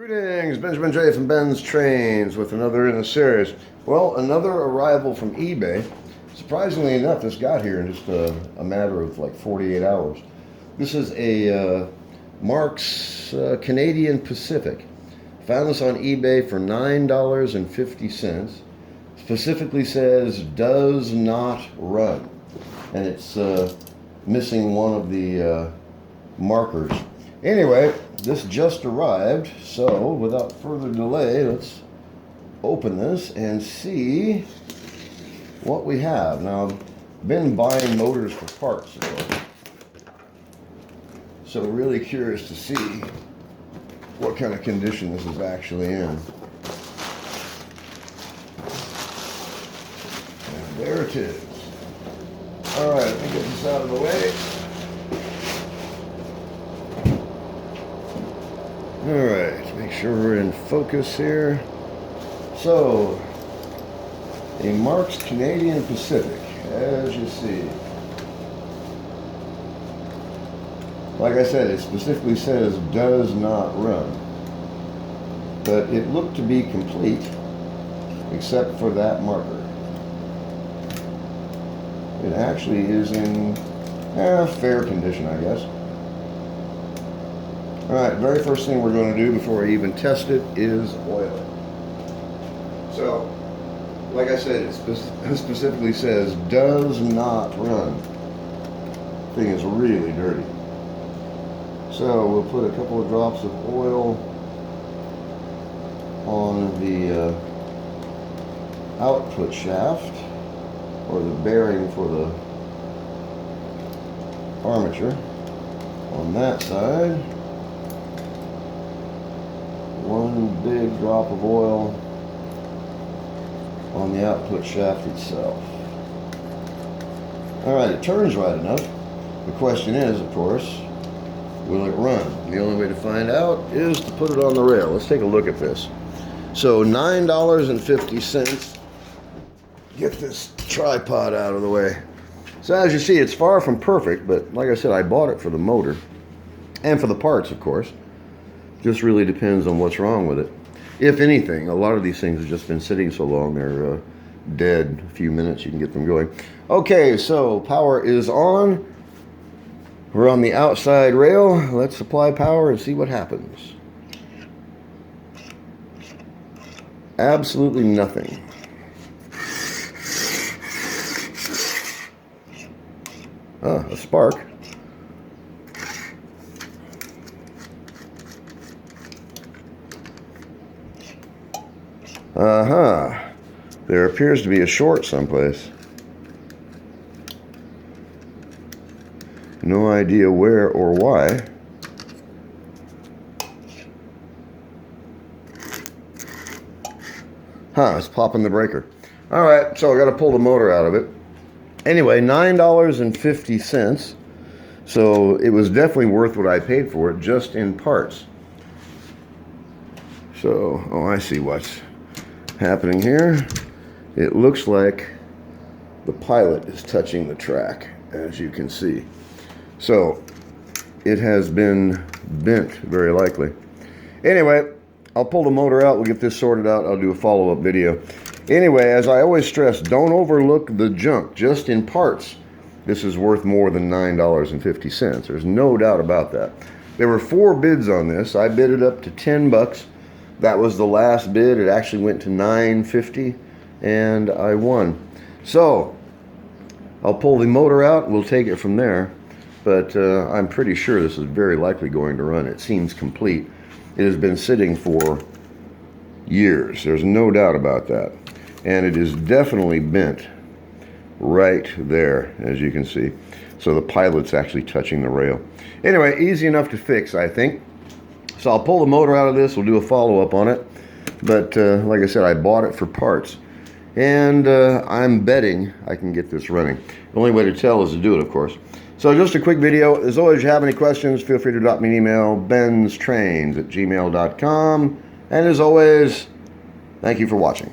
Greetings, Benjamin J from Ben's Trains with another in the series. Well, another arrival from eBay. Surprisingly enough, this got here in just a matter of like 48 hours. This is a Marx Canadian Pacific. Found this on eBay for $9.50. Specifically says does not run, and it's missing one of the markers. Anyway, this just arrived, so without further delay, let's open this and see what we have. Now, I've been buying motors for parts, so really curious to see what kind of condition this is actually in. And there it is. Alright, let me get this out of the way. Alright, make sure we're in focus here. So, a Marx Canadian Pacific, as you see. Like I said, it specifically says does not run. But it looked to be complete, except for that marker. It actually is in fair condition, I guess. Alright, very first thing we're going to do before I even test it is oil it. So, like I said, it specifically says does not run. Thing is really dirty. So we'll put a couple of drops of oil on the output shaft, or the bearing for the armature on that side. One big drop of oil on the output shaft itself. Alright, it turns right enough. The question is, of course, will it run? The only way to find out is to put it on the rail. Let's take a look at this. So $9.50. Get this tripod out of the way. So as you see, it's far from perfect, but like I said, I bought it for the motor and for the parts, of course. Just really depends on what's wrong with it. If anything, a lot of these things have just been sitting so long, they're dead. A few minutes, you can get them going. Okay, so power is on. We're on the outside rail. Let's apply power and see what happens. Absolutely nothing. Ah, a spark. There appears to be a short someplace. No idea where or why. It's popping the breaker. Alright, so I got to pull the motor out of it. Anyway, $9.50. So it was definitely worth what I paid for it, just in parts. So, oh, I see what's happening here. It looks like the pilot is touching the track, as you can see. So it has been bent, very likely. Anyway, I'll pull the motor out. We'll get this sorted out. I'll do a follow-up video. Anyway, as I always stress, don't overlook the junk. Just in parts, this is worth more than $9.50. There's no doubt about that. There were 4 bids on this. I bid it up to 10 bucks. That was the last bid. It actually went to $9.50, and I won. So I'll pull the motor out. We'll take it from there. But I'm pretty sure this is very likely going to run. It seems complete. It has been sitting for years. There's no doubt about that. And it is definitely bent right there, as you can see. So the pilot's actually touching the rail. Anyway, easy enough to fix, I think. So I'll pull the motor out of this. We'll do a follow-up on it. But like I said, I bought it for parts. And I'm betting I can get this running. The only way to tell is to do it, of course. So just a quick video. As always, if you have any questions, feel free to drop me an email, BENZTRAINZ@gmail.com. And as always, thank you for watching.